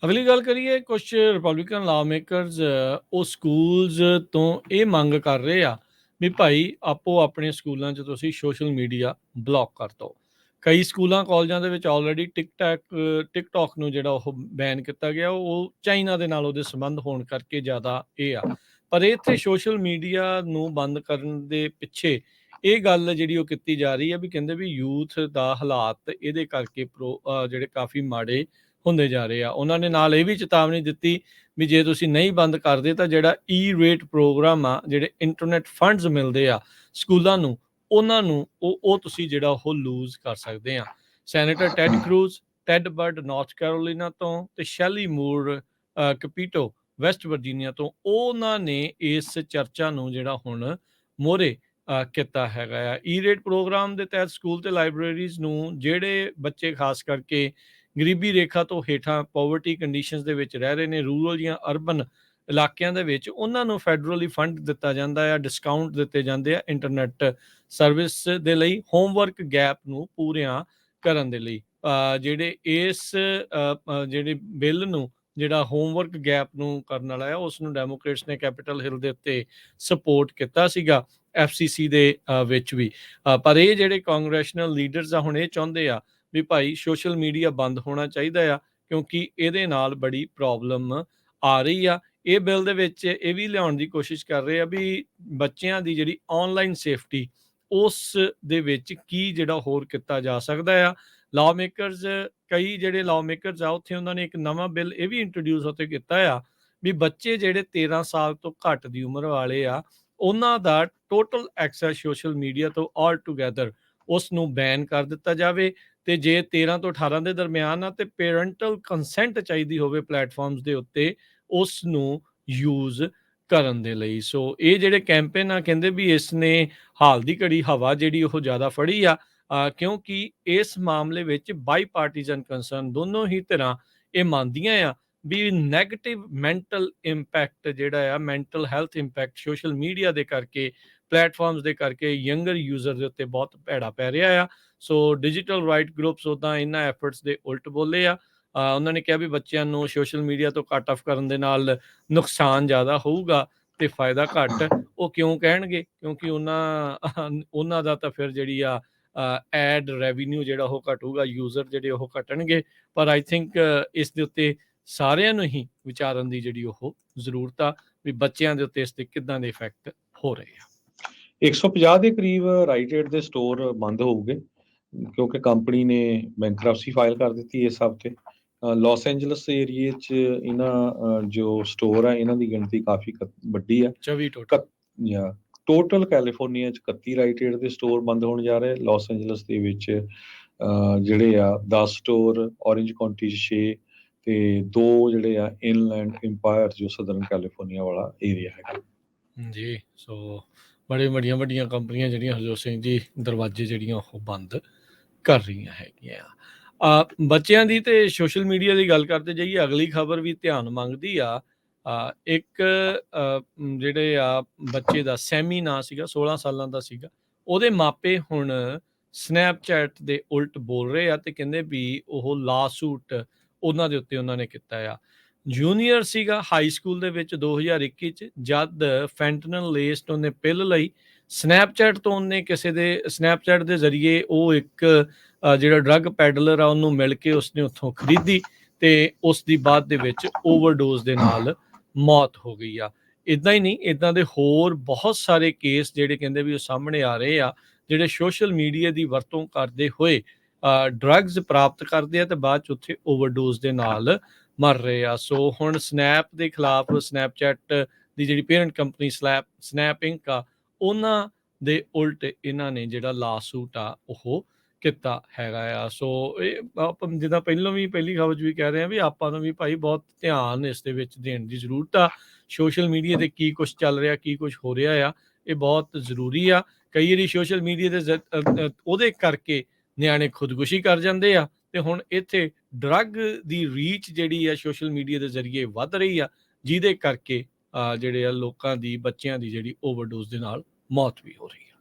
ਅਗਲੀ ਗੱਲ ਕਰੀਏ, ਕੁਛ ਰਿਪਬਲਿਕਨ ਲਾ ਮੇਕਰਸ ਉਹ ਸਕੂਲਸ ਤੋਂ ਇਹ ਮੰਗ ਕਰ ਰਹੇ ਆ ਵੀ ਭਾਈ ਆਪੋ ਆਪਣੇ ਸਕੂਲਾਂ 'ਚ ਤੁਸੀਂ ਸੋਸ਼ਲ ਮੀਡੀਆ ਬਲੌਕ ਕਰ ਦਿਓ। ਕਈ ਸਕੂਲਾਂ ਕਾਲਜਾਂ ਦੇ ਵਿੱਚ ਆਲਰੇਡੀ ਟਿਕਟੌਕ ਨੂੰ ਜਿਹੜਾ ਉਹ ਬੈਨ ਕੀਤਾ ਗਿਆ, ਉਹ ਚਾਈਨਾ ਦੇ ਨਾਲ ਉਹਦੇ ਸੰਬੰਧ ਹੋਣ ਕਰਕੇ ਜ਼ਿਆਦਾ ਇਹ ਆ। ਪਰ ਇੱਥੇ ਸੋਸ਼ਲ ਮੀਡੀਆ ਨੂੰ ਬੰਦ ਕਰਨ ਦੇ ਪਿੱਛੇ ਇਹ ਗੱਲ ਜਿਹੜੀ ਉਹ ਕੀਤੀ ਜਾ ਰਹੀ ਹੈ ਵੀ ਕਹਿੰਦੇ ਵੀ ਯੂਥ ਦਾ ਹਾਲਾਤ ਇਹਦੇ ਕਰਕੇ ਜਿਹੜੇ ਕਾਫੀ ਮਾੜੇ ਹੁੰਦੇ ਜਾ ਰਹੇ ਆ। ਉਹਨਾਂ ਨੇ ਨਾਲ ਇਹ ਵੀ ਚੇਤਾਵਨੀ ਦਿੱਤੀ ਵੀ ਜੇ ਤੁਸੀਂ ਨਹੀਂ ਬੰਦ ਕਰਦੇ ਤਾਂ ਜਿਹੜਾ ਈ-ਰੇਟ ਪ੍ਰੋਗਰਾਮ ਆ, ਜਿਹੜੇ ਇੰਟਰਨੈਟ ਫੰਡਸ ਮਿਲਦੇ ਆ ਸਕੂਲਾਂ ਨੂੰ, ਉਹਨਾਂ ਨੂੰ ਉਹ ਤੁਸੀਂ ਜਿਹੜਾ ਉਹ ਲੂਜ਼ ਕਰ ਸਕਦੇ ਆ। ਸੈਨੇਟਰ ਟੈਡ ਬਰਡ ਨਾਰਥ ਕੈਰੋਲੀਨਾ ਤੋਂ ਤੇ ਸ਼ੈਲੀ ਮੂਰ ਕਪੀਟੋ ਵੈਸਟ ਵਰਜੀਨੀਆ ਤੋਂ, ਉਹਨਾਂ ਨੇ ਇਸ ਚਰਚਾ ਨੂੰ ਜਿਹੜਾ ਹੁਣ ਮੋਹਰੇ ਕੀਤਾ ਹੈਗਾ ਆ। ਈ-ਰੇਟ ਪ੍ਰੋਗਰਾਮ ਦੇ ਤਹਿਤ ਸਕੂਲ ਤੇ ਲਾਇਬ੍ਰੇਰੀਜ਼ ਨੂੰ ਜਿਹੜੇ ਬੱਚੇ ਖਾਸ ਕਰਕੇ ਗਰੀਬੀ ਰੇਖਾ ਤੋਂ ਹੇਠਾਂ ਪੋਵਰਟੀ ਕੰਡੀਸ਼ਨਸ ਦੇ ਵਿੱਚ ਰਹਿ ਰਹੇ ਨੇ, ਰੂਰਲ ਜਾਂ ਅਰਬਨ ਇਲਾਕਿਆਂ ਦੇ ਵਿੱਚ, ਉਹਨਾਂ ਨੂੰ ਫੈਡਰਲੀ ਫੰਡ ਦਿੱਤਾ ਜਾਂਦਾ ਆ, ਡਿਸਕਾਊਂਟ ਦਿੱਤੇ ਜਾਂਦੇ ਆ ਇੰਟਰਨੈਟ ਸਰਵਿਸ ਦੇ ਲਈ, ਹੋਮਵਰਕ ਗੈਪ ਨੂੰ ਪੂਰਿਆਂ ਕਰਨ ਦੇ ਲਈ। ਜਿਹੜੇ ਜਿਹੜੇ ਬਿੱਲ ਨੂੰ, ਜਿਹੜਾ ਹੋਮਵਰਕ ਗੈਪ ਨੂੰ ਕਰਨ ਵਾਲਾ ਆ, ਉਸ ਨੂੰ ਡੈਮੋਕ੍ਰੇਟਸ ਨੇ ਕੈਪੀਟਲ ਹਿੱਲ ਦੇ ਉੱਤੇ ਸਪੋਰਟ ਕੀਤਾ ਸੀਗਾ, FCC ਦੇ ਵਿੱਚ ਵੀ। ਪਰ ਇਹ ਜਿਹੜੇ ਕਾਂਗਰੈਸ਼ਨਲ ਲੀਡਰਸ ਆ, ਹੁਣ ਇਹ ਚਾਹੁੰਦੇ ਆ ਵੀ ਭਾਈ ਸੋਸ਼ਲ ਮੀਡੀਆ ਬੰਦ ਹੋਣਾ ਚਾਹੀਦਾ ਆ, ਕਿਉਂਕਿ ਇਹਦੇ ਨਾਲ ਬੜੀ ਪ੍ਰੋਬਲਮ ਆ ਰਹੀ ਆ। ਇਹ ਬਿੱਲ ਦੇ ਵਿੱਚ ਇਹ ਵੀ ਲਿਆਉਣ ਦੀ ਕੋਸ਼ਿਸ਼ ਕਰ ਰਹੇ ਆ ਵੀ ਬੱਚਿਆਂ ਦੀ ਜਿਹੜੀ ਆਨਲਾਈਨ ਸੇਫਟੀ, ਉਸ ਦੇ ਵਿੱਚ ਕੀ ਜਿਹੜਾ ਹੋਰ ਕੀਤਾ ਜਾ ਸਕਦਾ ਆ। ਲਾਅ ਮੇਕਰਸ, ਕਈ ਜਿਹੜੇ ਲਾਅ ਮੇਕਰਸ ਆ ਉੱਥੇ, ਉਹਨਾਂ ਨੇ ਇੱਕ ਨਵਾਂ ਬਿੱਲ ਇਹ ਵੀ ਇੰਟਰੋਡਿਊਸ ਉੱਥੇ ਕੀਤਾ ਆ ਵੀ ਬੱਚੇ ਜਿਹੜੇ 13 ਸਾਲ ਤੋਂ ਘੱਟ ਦੀ ਉਮਰ ਵਾਲੇ ਆ, ਉਹਨਾਂ ਦਾ ਟੋਟਲ ਐਕਸੈਸ ਸੋਸ਼ਲ ਮੀਡੀਆ ਤੋਂ ਆਲ ਟੂਗੈਦਰ ਉਸ ਨੂੰ ਬੈਨ ਕਰ ਦਿੱਤਾ ਜਾਵੇ। ਤੇ ਜੇ 13 ਤੋਂ 18 ਦੇ ਦਰਮਿਆਨ ਆ ਤੇ ਪੇਰੈਂਟਲ ਕੰਸੈਂਟ ਚਾਹੀਦੀ ਹੋਵੇ ਪਲੇਟਫਾਰਮਸ ਦੇ ਉੱਤੇ ਉਸ ਨੂੰ ਯੂਜ਼ ਕਰਨ ਦੇ ਲਈ। ਸੋ ਇਹ ਜਿਹੜੇ ਕੈਂਪੇਨ ਆ, ਕਹਿੰਦੇ ਵੀ ਇਸ ਨੇ ਹਾਲ ਦੀ ਘੜੀ ਹਵਾ ਜਿਹੜੀ ਉਹ ਜ਼ਿਆਦਾ ਫੜੀ ਆ, ਕਿਉਂਕਿ ਇਸ ਮਾਮਲੇ ਵਿੱਚ ਬਾਈ ਪਾਰਟੀਜ਼ਨ ਕੰਸਰਨ, ਦੋਨੋਂ ਹੀ ਧਿਰਾਂ ਇਹ ਮੰਨਦੀਆਂ ਆ ਵੀ ਨੈਗੇਟਿਵ ਮੈਂਟਲ ਇੰਪੈਕਟ ਜਿਹੜਾ ਆ, mental health impact social media ਦੇ ਕਰਕੇ, ਪਲੇਟਫਾਰਮਸ ਦੇ ਕਰਕੇ ਯੰਗਰ ਯੂਜ਼ਰ ਦੇ ਉੱਤੇ ਬਹੁਤ ਭੈੜਾ ਪੈ ਰਿਹਾ ਆ। ਸੋ ਡਿਜੀਟਲ ਰਾਈਟ ਗਰੁੱਪਸ ਉੱਦਾਂ ਇਹਨਾਂ ਐਫਰਟਸ ਦੇ ਉਲਟ ਬੋਲੇ ਆ। ਉਹਨਾਂ ਨੇ ਕਿਹਾ ਵੀ ਬੱਚਿਆਂ ਨੂੰ ਸੋਸ਼ਲ ਮੀਡੀਆ ਤੋਂ ਕੱਟ ਆਫ ਕਰਨ ਦੇ ਨਾਲ ਨੁਕਸਾਨ ਜ਼ਿਆਦਾ ਹੋਊਗਾ ਤੇ ਫਾਇਦਾ ਘੱਟ। ਉਹ ਕਿਉਂ ਕਹਿਣਗੇ? ਕਿਉਂਕਿ ਉਹਨਾਂ ਦਾ ਤਾਂ ਫਿਰ ਜਿਹੜੀ ਆ ਐਡ ਰੈਵਨਿਊ ਜਿਹੜਾ ਉਹ ਘਟੂਗਾ, ਯੂਜ਼ਰ ਜਿਹੜੇ ਉਹ ਘਟਣਗੇ। ਪਰ ਆਈ ਥਿੰਕ ਇਸ ਦੇ ਉੱਤੇ ਸਾਰਿਆਂ ਨੂੰ ਹੀ ਵਿਚਾਰਨ ਦੀ ਜਿਹੜੀ ਉਹ ਜ਼ਰੂਰਤ ਆ ਵੀ ਬੱਚਿਆਂ ਦੇ ਉੱਤੇ ਇਸ ਦੇ ਕਿੱਦਾਂ ਦੇ ਇਫੈਕਟ ਹੋ ਰਹੇ ਆ। 150 ਦੇ ਕਰੀਬ ਰਾਈਟ ਏਡ ਦੇ ਸਟੋਰ ਬੰਦ ਹੋਊਗੇ ਕਿਉਂਕਿ ਕੰਪਨੀ ਨੇ ਬੈਂਕਰਪਸੀ ਫਾਈਲ ਕਰ ਦਿੱਤੀ ਇਸ ਹਫ਼ਤੇ। ਲਾਸ ਐਂਜਲਸ ਏਰੀਏ 'ਚ ਇਹਨਾਂ ਜੋ ਸਟੋਰ ਆ, ਇਹਨਾਂ ਦੀ ਗਿਣਤੀ ਕਾਫੀ ਵੱਡੀ ਆ। 24 ਟੋਟਲ ਟੋਟਲ ਕੈਲੀਫੋਰਨੀਆ 'ਚ 31 ਰਾਈਟ ਏਡ ਦੇ ਸਟੋਰ ਬੰਦ ਹੋਣ ਜਾ ਰਹੇ। ਲਾਸ ਐਂਜਲਸ ਦੇ ਵਿੱਚ ਜਿਹੜੇ ਆ 10 ਸਟੋਰ, ਔਰੇਂਜ ਕਾਉਂਟੀ 'ਚ 6 ਤੇ 2 ਜਿਹੜੇ ਆ ਇਨਲੈਂਡ ਇੰਪਾਇਰ ਜੋ ਸਦਰਨ ਕੈਲੀਫੋਰਨੀਆ ਵਾਲਾ ਏਰੀਆ ਹੈਗਾ ਜੀ। ਸੋ ਵੱਡੀਆਂ ਕੰਪਨੀਆਂ ਜਿਹੜੀਆਂ ਹਰਜੋਤ ਸਿੰਘ ਜੀ ਦਰਵਾਜ਼ੇ ਜਿਹੜੀਆਂ ਉਹ ਬੰਦ ਕਰ ਰਹੀਆਂ ਹੈਗੀਆਂ। ਬੱਚਿਆਂ ਦੀ ਤੇ ਸੋਸ਼ਲ ਮੀਡੀਆ ਦੀ ਗੱਲ ਕਰਦੇ ਜਾਈਏ, ਅਗਲੀ ਖਬਰ ਵੀ ਧਿਆਨ ਮੰਗਦੀ ਆ। ਇੱਕ ਜਿਹੜੇ ਆ ਬੱਚੇ ਦਾ ਸੈਮੀ ਨਾਂ ਸੀਗਾ, 16 ਸਾਲਾਂ ਦਾ ਸੀਗਾ, ਉਹਦੇ ਮਾਪੇ ਹੁਣ ਸਨੈਪਚੈਟ ਦੇ ਉਲਟ ਬੋਲ ਰਹੇ ਆ ਤੇ ਕਹਿੰਦੇ ਵੀ ਉਹ ਲਾ ਸੂਟ ਉਹਨਾਂ ਦੇ ਉੱਤੇ ਉਹਨਾਂ ਨੇ ਕੀਤਾ ਆ। ਜੂਨੀਅਰ ਸੀਗਾ ਹਾਈ ਸਕੂਲ ਦੇ ਵਿੱਚ 2021 'ਚ, ਜਦ ਫੈਂਟਨਲ ਲੇਸਡ ਉਹਨੇ ਪਿੱਲ ਲਈ। ਸਨੈਪਚੈਟ ਤੋਂ ਉਹਨੇ ਸਨੈਪਚੈਟ ਦੇ ਜ਼ਰੀਏ ਉਹ ਇੱਕ ਜਿਹੜਾ ਡਰੱਗ ਪੈਡਲਰ ਆ ਉਹਨੂੰ ਮਿਲ ਕੇ ਉਸਨੇ ਉੱਥੋਂ ਖਰੀਦੀ ਤੇ ਉਸ ਦੀ ਬਾਅਦ ਦੇ ਵਿੱਚ ਓਵਰਡੋਜ਼ ਦੇ ਨਾਲ ਮੌਤ ਹੋ ਗਈ ਆ। ਇੱਦਾਂ ਹੀ ਨਹੀਂ, ਇੱਦਾਂ ਦੇ ਹੋਰ ਬਹੁਤ ਸਾਰੇ ਕੇਸ ਜਿਹੜੇ ਕਹਿੰਦੇ ਵੀ ਉਹ ਸਾਹਮਣੇ ਆ ਰਹੇ ਆ, ਜਿਹੜੇ ਸੋਸ਼ਲ ਮੀਡੀਆ ਦੀ ਵਰਤੋਂ ਕਰਦੇ ਹੋਏ ਡਰੱਗਸ ਪ੍ਰਾਪਤ ਕਰਦੇ ਆ ਤੇ ਬਾਅਦ 'ਚ ਉੱਥੇ ਓਵਰਡੋਜ਼ ਦੇ ਨਾਲ ਮਰ ਰਹੇ ਆ। ਸੋ ਹੁਣ ਸਨੈਪ ਦੇ ਖਿਲਾਫ, ਸਨੈਪਚੈਟ ਦੀ ਜਿਹੜੀ ਪੇਰੈਂਟ ਕੰਪਨੀ ਸਨੈਪ ਇੰਕ ਆ, ਉਹਨਾਂ ਦੇ ਉਲਟ ਇਹਨਾਂ ਨੇ ਜਿਹੜਾ ਲਾ ਸੂਟ ਆ ਉਹ ਕੀਤਾ ਹੈਗਾ ਆ। ਸੋ ਇਹ ਆਪਾਂ ਜਿੱਦਾਂ ਪਹਿਲੀ ਖਬਰ 'ਚ ਵੀ ਕਹਿ ਰਹੇ ਆ ਵੀ ਆਪਾਂ ਨੂੰ ਵੀ ਭਾਈ ਬਹੁਤ ਧਿਆਨ ਇਸ ਦੇ ਵਿੱਚ ਦੇਣ ਦੀ ਜ਼ਰੂਰਤ ਆ। ਸੋਸ਼ਲ ਮੀਡੀਆ ਤੇ ਕੀ ਕੁਛ ਚੱਲ ਰਿਹਾ, ਕੀ ਕੁਛ ਹੋ ਰਿਹਾ ਆ, ਇਹ ਬਹੁਤ ਜ਼ਰੂਰੀ ਆ। ਕਈ ਵਾਰੀ ਸੋਸ਼ਲ ਮੀਡੀਆ ਦੇ ਉਹਦੇ ਕਰਕੇ ਨਿਆਣੇ ਖੁਦਕੁਸ਼ੀ ਕਰ ਜਾਂਦੇ ਆ ਤੇ ਹੁਣ ਇੱਥੇ ਡਰੱਗ ਦੀ ਰੀਚ ਜਿਹੜੀ ਆ ਸੋਸ਼ਲ ਮੀਡੀਆ ਦੇ ਜ਼ਰੀਏ ਵੱਧ ਰਹੀ ਆ, ਜਿਹਦੇ ਕਰਕੇ ਜਿਹੜੇ ਆ ਲੋਕਾਂ ਦੀ, ਬੱਚਿਆਂ ਦੀ ਜਿਹੜੀ ਓਵਰਡੋਜ਼ ਦੇ ਨਾਲ ਮੌਤ ਵੀ ਹੋ ਰਹੀ ਆ।